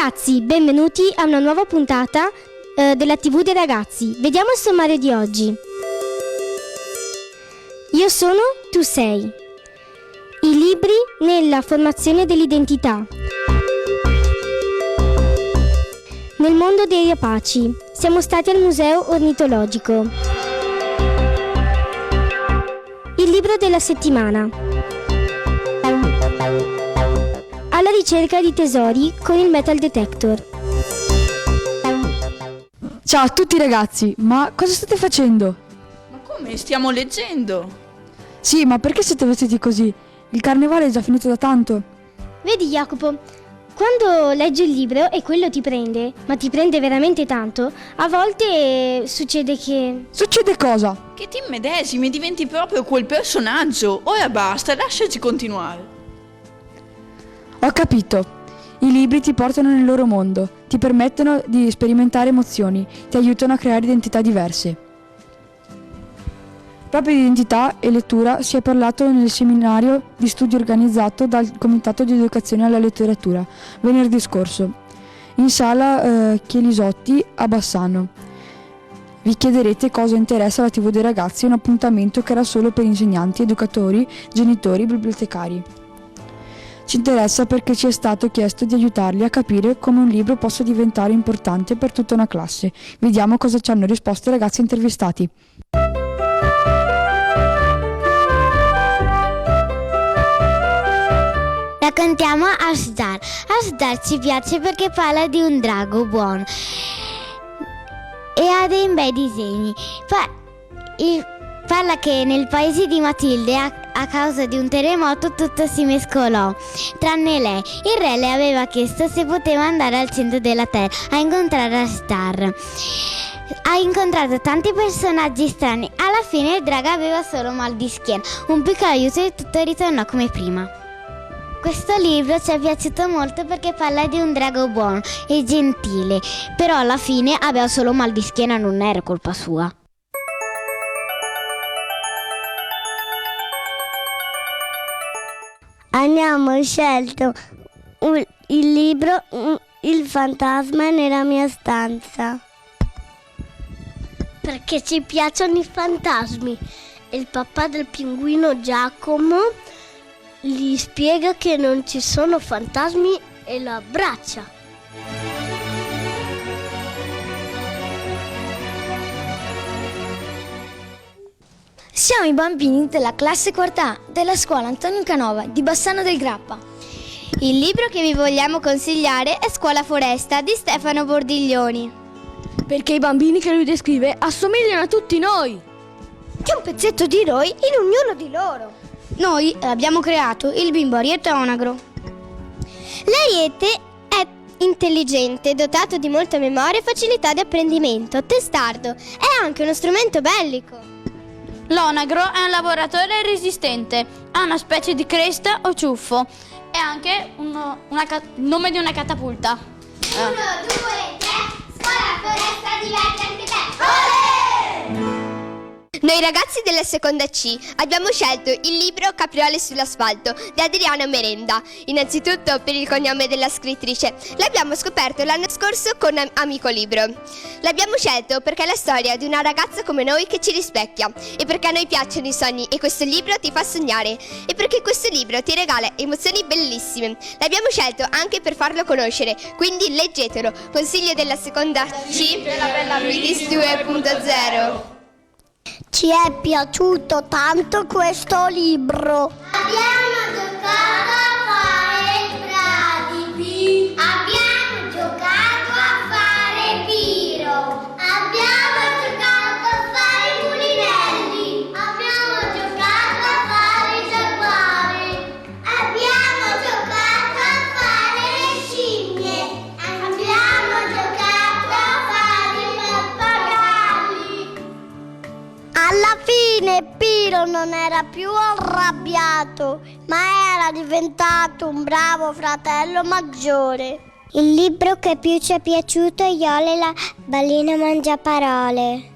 Ragazzi, benvenuti a una nuova puntata della TV dei ragazzi. Vediamo il sommario di oggi. Io sono, tu sei. I libri nella formazione dell'identità. Nel mondo dei rapaci. Siamo stati al Museo Ornitologico. Il libro della settimana. Alla ricerca di tesori con il metal detector. Ciao a tutti ragazzi, ma cosa state facendo? Ma come? Stiamo leggendo. Sì, ma perché siete vestiti così? Il carnevale è già finito da tanto. Vedi Jacopo, quando leggi il libro e quello ti prende, ma ti prende veramente tanto, a volte succede che... Succede cosa? Che ti immedesimi, diventi proprio quel personaggio. Ora basta, lasciaci continuare. Ho capito. I libri ti portano nel loro mondo, ti permettono di sperimentare emozioni, ti aiutano a creare identità diverse. Proprio di identità e lettura si è parlato nel seminario di studio organizzato dal Comitato di Educazione alla Letteratura venerdì scorso, in sala Chielisotti a Bassano. Vi chiederete cosa interessa la TV dei ragazzi, un appuntamento che era solo per insegnanti, educatori, genitori, bibliotecari. Ci interessa perché ci è stato chiesto di aiutarli a capire come un libro possa diventare importante per tutta una classe. Vediamo cosa ci hanno risposto i ragazzi intervistati. Raccontiamo Ashdar. Ashdar ci piace perché parla di un drago buono e ha dei bei disegni. Parla che nel paese di Matilde a causa di un terremoto tutto si mescolò, tranne lei. Il re le aveva chiesto se poteva andare al centro della terra a incontrare Ashdar. Ha incontrato tanti personaggi strani. Alla fine il drago aveva solo mal di schiena, un piccolo aiuto e tutto ritornò come prima. Questo libro ci è piaciuto molto perché parla di un drago buono e gentile, però alla fine aveva solo mal di schiena, non era colpa sua. Abbiamo scelto il libro Il fantasma nella mia stanza. Perché ci piacciono i fantasmi. Il papà del pinguino Giacomo gli spiega che non ci sono fantasmi e lo abbraccia. Siamo i bambini della classe quarta A della scuola Antonio Canova di Bassano del Grappa. Il libro che vi vogliamo consigliare è Scuola Foresta di Stefano Bordiglioni. Perché i bambini che lui descrive assomigliano a tutti noi. C'è un pezzetto di noi in ognuno di loro. Noi abbiamo creato il bimbo Ariete Onagro. L'Ariete è intelligente, dotato di molta memoria e facilità di apprendimento, testardo, è anche uno strumento bellico. L'onagro è un lavoratore resistente, ha una specie di cresta o ciuffo, è anche il nome di una catapulta. 1, 2, 3, Scuola Foresta diverte anche te! Olè! Noi ragazzi della seconda C abbiamo scelto il libro Capriole sull'asfalto di Adriana Merenda, innanzitutto per il cognome della scrittrice. L'abbiamo scoperto l'anno scorso con Amico Libro. L'abbiamo scelto perché è la storia di una ragazza come noi che ci rispecchia e perché a noi piacciono i sogni e questo libro ti fa sognare e perché questo libro ti regala emozioni bellissime. L'abbiamo scelto anche per farlo conoscere, quindi leggetelo. Consiglio della seconda C della Bella British 2.0. Ci è piaciuto tanto questo libro. Abbiamo giocato a fare bradipi. Abbiamo giocato a fare piro. Abbiamo giocato a fare mulinelli. Abbiamo giocato a fare giaguari. Abbiamo giocato a fare le scimmie. Abbiamo giocato a fare i pappagalli. Alla fine Piro non era più arrabbiato, ma era diventato un bravo fratello maggiore. Il libro che più ci è piaciuto è Iole la ballina mangiaparole.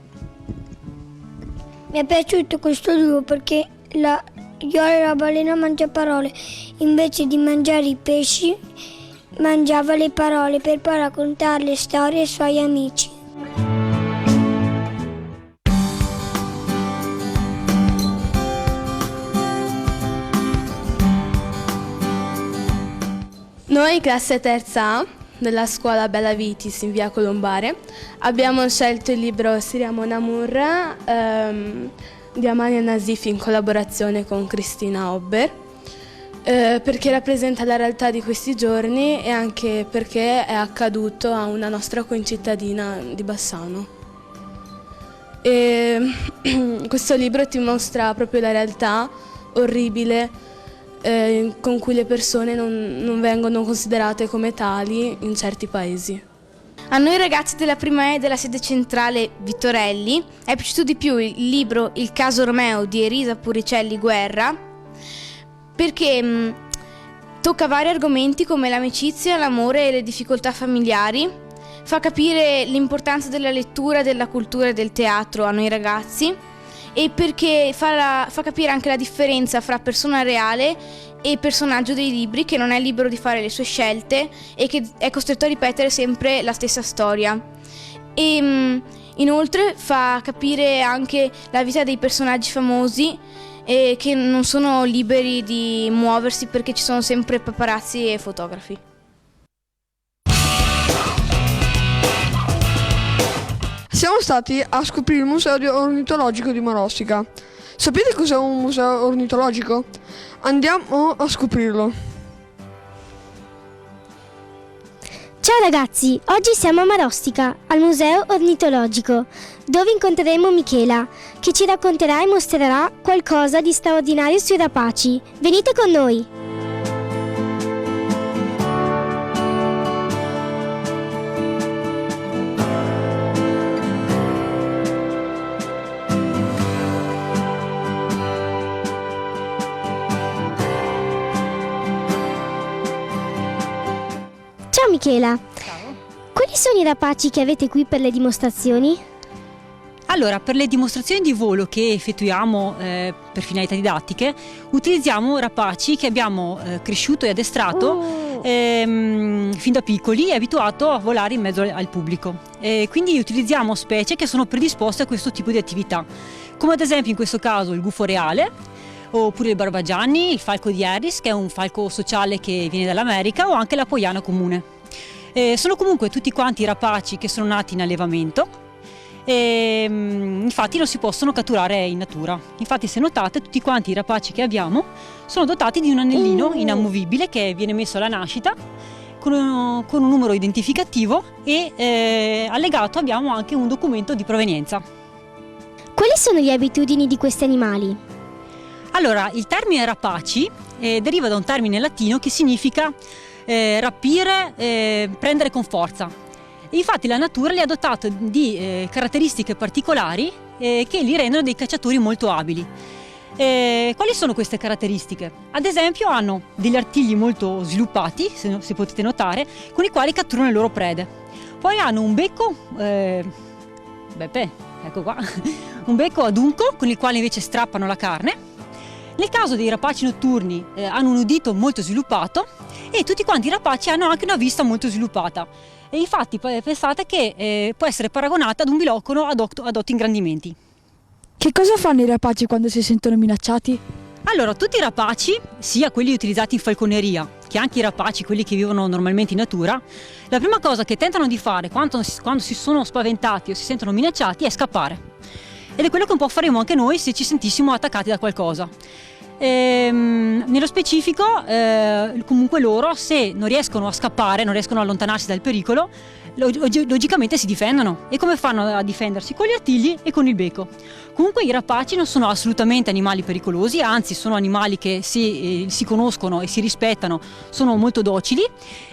Mi è piaciuto questo libro perché Iole la ballina mangiaparole, invece di mangiare i pesci, mangiava le parole per poi raccontare le storie ai suoi amici. Noi, classe terza A, della scuola Bella Vitis in via Colombare, abbiamo scelto il libro Siriamo Namur di Amalia Nazifi in collaborazione con Cristina Obber, perché rappresenta la realtà di questi giorni e anche perché è accaduto a una nostra concittadina di Bassano. E questo libro ti mostra proprio la realtà orribile con cui le persone non vengono considerate come tali in certi paesi. A noi ragazzi della prima E della sede centrale Vittorelli è piaciuto di più il libro Il caso Romeo di Elisa Puricelli Guerra, perché tocca vari argomenti come l'amicizia, l'amore e le difficoltà familiari, fa capire l'importanza della lettura, della cultura e del teatro a noi ragazzi, e perché fa capire anche la differenza fra persona reale e personaggio dei libri, che non è libero di fare le sue scelte e che è costretto a ripetere sempre la stessa storia. E inoltre fa capire anche la vita dei personaggi famosi che non sono liberi di muoversi perché ci sono sempre paparazzi e fotografi. Siamo stati a scoprire il museo ornitologico di Marostica. Sapete cos'è un museo ornitologico? Andiamo a scoprirlo. Ciao ragazzi, oggi siamo a Marostica, al Museo Ornitologico, dove incontreremo Michela, che ci racconterà e mostrerà qualcosa di straordinario sui rapaci. Venite con noi! Ciao Michela! Ciao! Quali sono i rapaci che avete qui per le dimostrazioni? Allora, per le dimostrazioni di volo che effettuiamo per finalità didattiche, utilizziamo rapaci che abbiamo cresciuto e addestrato fin da piccoli e abituato a volare in mezzo al pubblico. Quindi utilizziamo specie che sono predisposte a questo tipo di attività, come ad esempio in questo caso il gufo reale, oppure il barbagianni, il falco di Harris, che è un falco sociale che viene dall'America, o anche la poiana comune. Sono comunque tutti quanti rapaci che sono nati in allevamento, infatti non si possono catturare in natura. Infatti, se notate, tutti quanti i rapaci che abbiamo sono dotati di un anellino inamovibile che viene messo alla nascita con un numero identificativo e allegato abbiamo anche un documento di provenienza. Quali sono le abitudini di questi animali? Allora, il termine rapaci deriva da un termine latino che significa rapire, prendere con forza. E infatti la natura li ha dotato di caratteristiche particolari che li rendono dei cacciatori molto abili. Quali sono queste caratteristiche? Ad esempio hanno degli artigli molto sviluppati, se potete notare, con i quali catturano le loro prede. Poi hanno un becco, ecco qua, un becco adunco con il quale invece strappano la carne. Nel caso dei rapaci notturni hanno un udito molto sviluppato e tutti quanti i rapaci hanno anche una vista molto sviluppata. E infatti pensate che può essere paragonata ad un biloccolo ad 8 ingrandimenti. Che cosa fanno i rapaci quando si sentono minacciati? Allora, tutti i rapaci, sia quelli utilizzati in falconeria che anche i rapaci, quelli che vivono normalmente in natura, la prima cosa che tentano di fare quando si sono spaventati o si sentono minacciati è scappare. Ed è quello che un po' faremo anche noi se ci sentissimo attaccati da qualcosa. Nello specifico, comunque loro, se non riescono a scappare, non riescono a allontanarsi dal pericolo, logicamente si difendono. E come fanno a difendersi? Con gli artigli e con il becco. Comunque i rapaci non sono assolutamente animali pericolosi, anzi sono animali che si conoscono e si rispettano, sono molto docili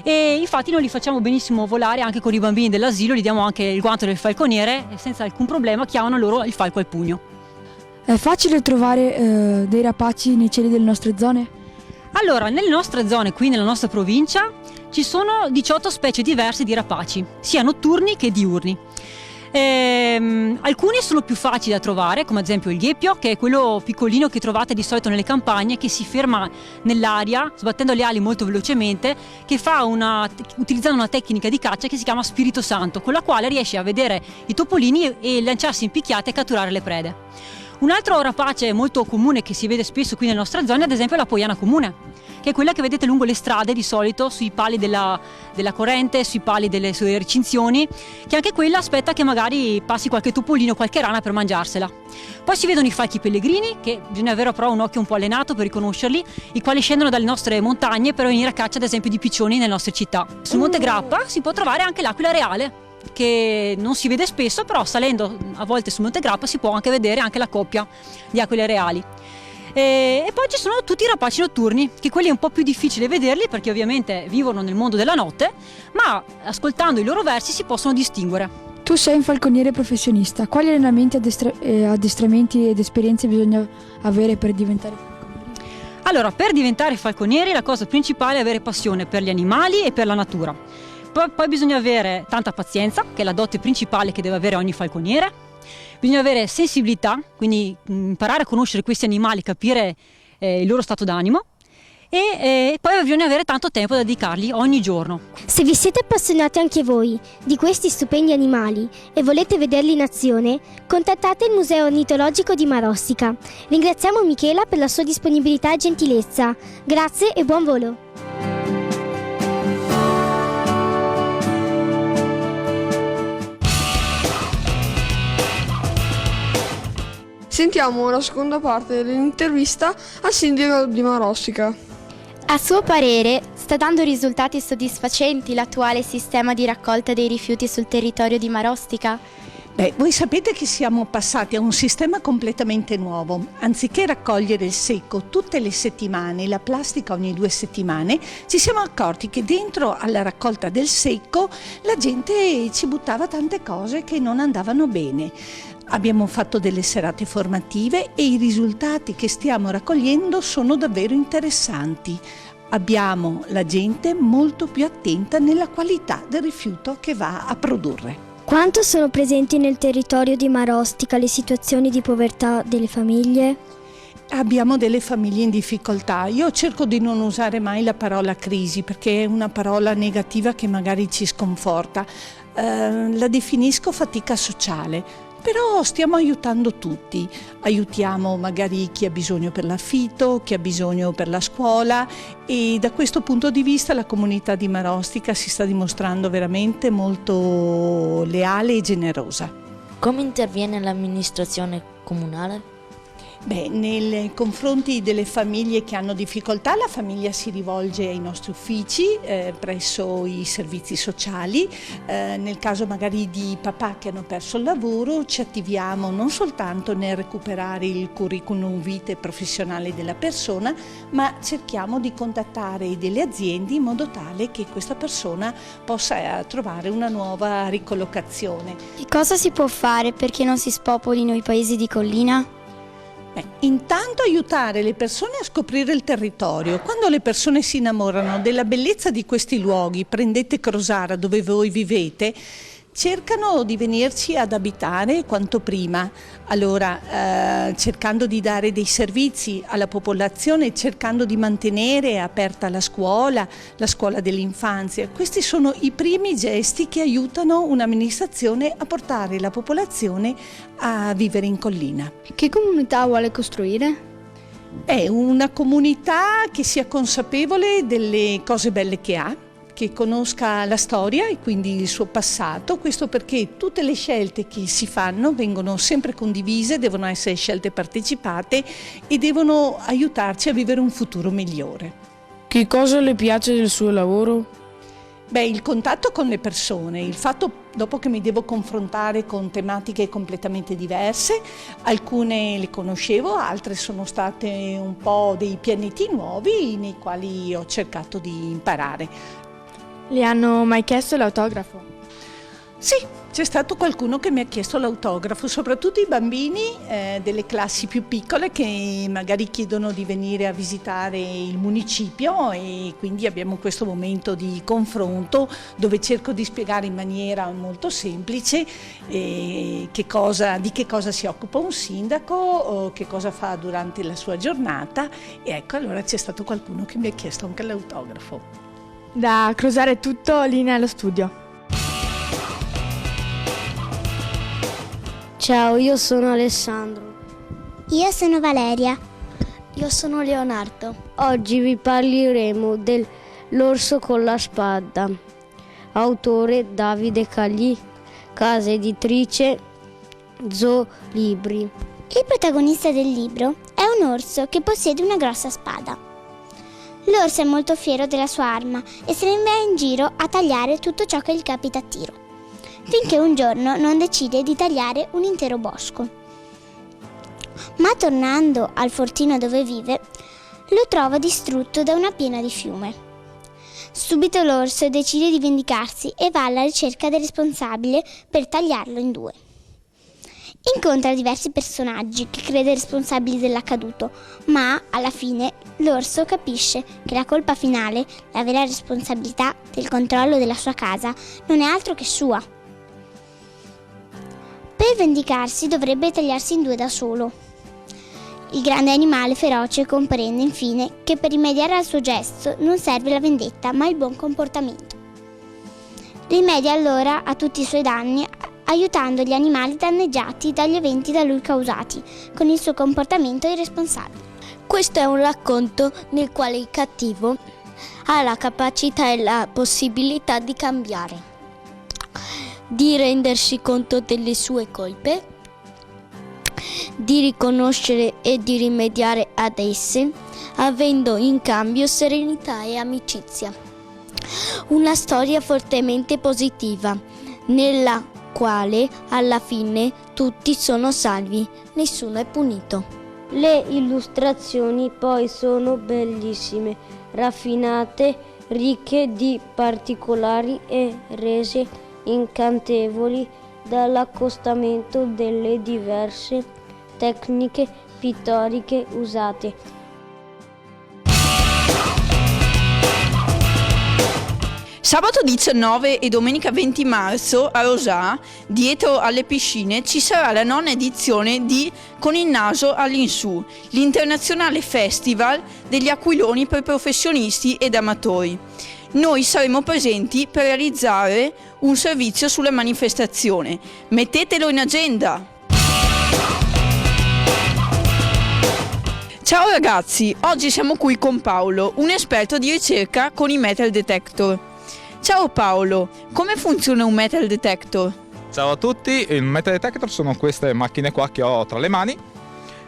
e infatti noi li facciamo benissimo volare anche con i bambini dell'asilo, gli diamo anche il guanto del falconiere e senza alcun problema chiamano loro il falco al pugno. È facile trovare dei rapaci nei cieli delle nostre zone? Allora, nelle nostre zone, qui nella nostra provincia, ci sono 18 specie diverse di rapaci, sia notturni che diurni. Alcuni sono più facili da trovare, come ad esempio il gheppio, che è quello piccolino che trovate di solito nelle campagne, che si ferma nell'aria sbattendo le ali molto velocemente, che fa utilizzando una tecnica di caccia che si chiama Spirito Santo, con la quale riesce a vedere i topolini e lanciarsi in picchiate e catturare le prede. Un altro rapace molto comune che si vede spesso qui nelle nostre zone è ad esempio la poiana comune, che è quella che vedete lungo le strade di solito, sui pali della corrente, sui pali delle sue recinzioni, che anche quella aspetta che magari passi qualche topolino o qualche rana per mangiarsela. Poi si vedono i falchi pellegrini, che bisogna avere però un occhio un po' allenato per riconoscerli, i quali scendono dalle nostre montagne per venire a caccia ad esempio di piccioni nelle nostre città. Sul Monte Grappa si può trovare anche l'aquila reale, che non si vede spesso, però salendo a volte sul Monte Grappa si può anche vedere anche la coppia di aquile reali. E poi ci sono tutti i rapaci notturni, che quelli è un po' più difficile vederli perché ovviamente vivono nel mondo della notte, ma ascoltando i loro versi si possono distinguere. Tu sei un falconiere professionista, quali allenamenti, addestramenti ed esperienze bisogna avere per diventare falconieri? Allora, per diventare falconieri la cosa principale è avere passione per gli animali e per la natura. Poi bisogna avere tanta pazienza, che è la dote principale che deve avere ogni falconiere. Bisogna avere sensibilità, quindi imparare a conoscere questi animali, capire il loro stato d'animo, e poi bisogna avere tanto tempo da dedicargli ogni giorno. Se vi siete appassionati anche voi di questi stupendi animali e volete vederli in azione, contattate il Museo Ornitologico di Marostica. Ringraziamo Michela per la sua disponibilità e gentilezza. Grazie e buon volo! Sentiamo la seconda parte dell'intervista al sindaco di Marostica. A suo parere, sta dando risultati soddisfacenti l'attuale sistema di raccolta dei rifiuti sul territorio di Marostica? Voi sapete che siamo passati a un sistema completamente nuovo. Anziché raccogliere il secco tutte le settimane, la plastica ogni 2 settimane, ci siamo accorti che dentro alla raccolta del secco la gente ci buttava tante cose che non andavano bene. Abbiamo fatto delle serate formative e i risultati che stiamo raccogliendo sono davvero interessanti. Abbiamo la gente molto più attenta nella qualità del rifiuto che va a produrre. Quanto sono presenti nel territorio di Marostica le situazioni di povertà delle famiglie? Abbiamo delle famiglie in difficoltà. Io cerco di non usare mai la parola crisi perché è una parola negativa che magari ci sconforta. La definisco fatica sociale. Però stiamo aiutando tutti, aiutiamo magari chi ha bisogno per l'affitto, chi ha bisogno per la scuola e da questo punto di vista la comunità di Marostica si sta dimostrando veramente molto leale e generosa. Come interviene l'amministrazione comunale? Nei confronti delle famiglie che hanno difficoltà, la famiglia si rivolge ai nostri uffici presso i servizi sociali. Nel caso magari di papà che hanno perso il lavoro, ci attiviamo non soltanto nel recuperare il curriculum vitae professionale della persona, ma cerchiamo di contattare delle aziende in modo tale che questa persona possa trovare una nuova ricollocazione. E cosa si può fare perché non si spopolino i paesi di collina? Intanto aiutare le persone a scoprire il territorio. Quando le persone si innamorano della bellezza di questi luoghi, prendete Crosara dove voi vivete, cercano di venirci ad abitare quanto prima. Allora, cercando di dare dei servizi alla popolazione, cercando di mantenere aperta la scuola dell'infanzia. Questi sono i primi gesti che aiutano un'amministrazione a portare la popolazione a vivere in collina. Che comunità vuole costruire? È una comunità che sia consapevole delle cose belle che ha, che conosca la storia e quindi il suo passato, questo perché tutte le scelte che si fanno vengono sempre condivise, devono essere scelte partecipate e devono aiutarci a vivere un futuro migliore. Che cosa le piace del suo lavoro? Il contatto con le persone, il fatto dopo che mi devo confrontare con tematiche completamente diverse, alcune le conoscevo, altre sono state un po' dei pianeti nuovi nei quali ho cercato di imparare. Le hanno mai chiesto l'autografo? Sì, c'è stato qualcuno che mi ha chiesto l'autografo, soprattutto i bambini delle classi più piccole che magari chiedono di venire a visitare il municipio, e quindi abbiamo questo momento di confronto dove cerco di spiegare in maniera molto semplice di che cosa si occupa un sindaco, che cosa fa durante la sua giornata, e ecco, allora c'è stato qualcuno che mi ha chiesto anche l'autografo. Da Crosare tutto, linea allo studio. Ciao, io sono Alessandro. Io sono Valeria. Io sono Leonardo. Oggi vi parleremo dell'Orso con la spada. Autore Davide Cagli, casa editrice Zoo Libri. Il protagonista del libro è un orso che possiede una grossa spada. L'orso è molto fiero della sua arma e se ne va in giro a tagliare tutto ciò che gli capita a tiro, finché un giorno non decide di tagliare un intero bosco. Ma tornando al fortino dove vive, lo trova distrutto da una piena di fiume. Subito l'orso decide di vendicarsi e va alla ricerca del responsabile per tagliarlo in due. Incontra diversi personaggi che crede responsabili dell'accaduto, ma alla fine l'orso capisce che la colpa finale, la vera responsabilità del controllo della sua casa, non è altro che sua. Per vendicarsi dovrebbe tagliarsi in due da solo. Il grande animale feroce comprende infine che per rimediare al suo gesto non serve la vendetta ma il buon comportamento. Rimedia allora a tutti i suoi danni aiutando gli animali danneggiati dagli eventi da lui causati con il suo comportamento irresponsabile. Questo è un racconto nel quale il cattivo ha la capacità e la possibilità di cambiare, di rendersi conto delle sue colpe, di riconoscere e di rimediare ad esse, avendo in cambio serenità e amicizia. Una storia fortemente positiva, nella quale alla fine tutti sono salvi, nessuno è punito. Le illustrazioni poi sono bellissime, raffinate, ricche di particolari e rese incantevoli dall'accostamento delle diverse tecniche pittoriche usate. Sabato 19 e domenica 20 marzo a Rosà, dietro alle piscine, ci sarà la nona edizione di Con il naso all'insù, l'internazionale festival degli aquiloni per professionisti ed amatori. Noi saremo presenti per realizzare un servizio sulla manifestazione. Mettetelo in agenda! Ciao ragazzi, oggi siamo qui con Paolo, un esperto di ricerca con i metal detector. Ciao Paolo, come funziona un metal detector? Ciao a tutti, il metal detector sono queste macchine qua che ho tra le mani.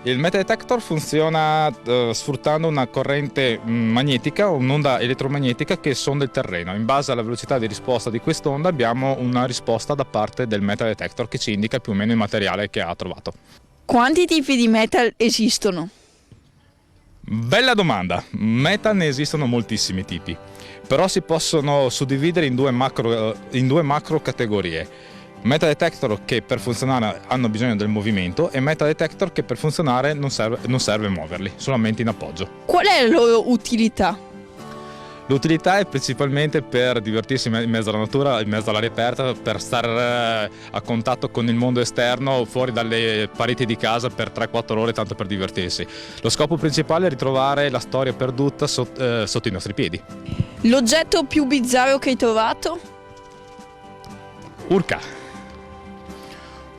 Il metal detector funziona sfruttando una corrente magnetica, un'onda elettromagnetica che sonda il terreno. In base alla velocità di risposta di quest'onda abbiamo una risposta da parte del metal detector che ci indica più o meno il materiale che ha trovato. Quanti tipi di metal esistono? Bella domanda, metal ne esistono moltissimi tipi, però si possono suddividere in due macro categorie. Metal detector che per funzionare hanno bisogno del movimento e metal detector che per funzionare non serve muoverli, solamente in appoggio. Qual è la loro utilità? L'utilità è principalmente per divertirsi in mezzo alla natura, in mezzo all'aria aperta, per stare a contatto con il mondo esterno, fuori dalle pareti di casa per 3-4 ore, tanto per divertirsi. Lo scopo principale è ritrovare la storia perduta sotto i nostri piedi. L'oggetto più bizzarro che hai trovato? Urca,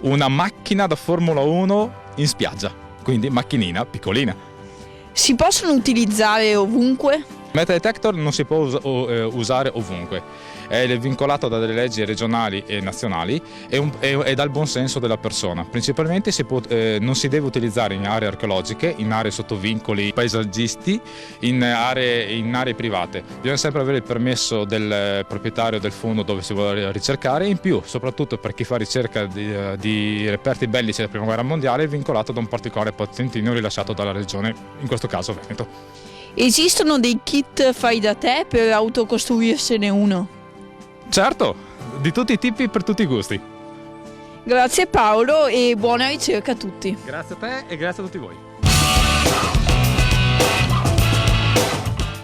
una macchina da Formula 1 in spiaggia, quindi macchinina piccolina. Si possono utilizzare ovunque? Il metal detector non si può usare ovunque, è vincolato da delle leggi regionali e nazionali e dal buon senso della persona. Principalmente non si deve utilizzare in aree archeologiche, in aree sotto vincoli paesaggisti, in aree private. Bisogna sempre avere il permesso del proprietario del fondo dove si vuole ricercare, in più, soprattutto per chi fa ricerca di reperti bellici della Prima Guerra Mondiale, è vincolato da un particolare patentino rilasciato dalla regione, in questo caso Veneto. Esistono dei kit fai da te per autocostruirsene uno? Certo, di tutti i tipi per tutti i gusti. Grazie Paolo e buona ricerca a tutti. Grazie a te e grazie a tutti voi.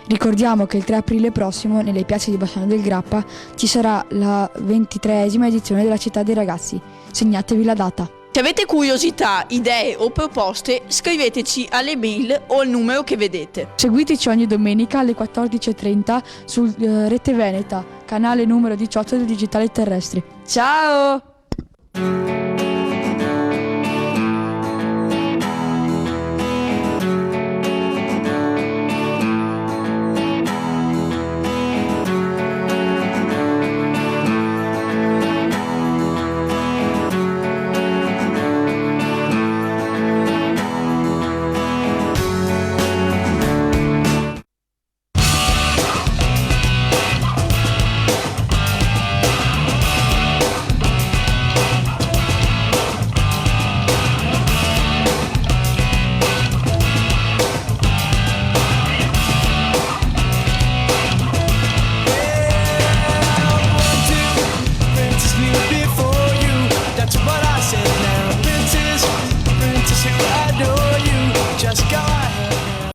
Ricordiamo che il 3 aprile prossimo nelle piazze di Bassano del Grappa ci sarà la 23esima edizione della Città dei Ragazzi. Segnatevi la data. Se avete curiosità, idee o proposte, scriveteci alle mail o al numero che vedete. Seguiteci ogni domenica alle 14:30 su Rete Veneta, canale numero 18 del Digitale Terrestre. Ciao!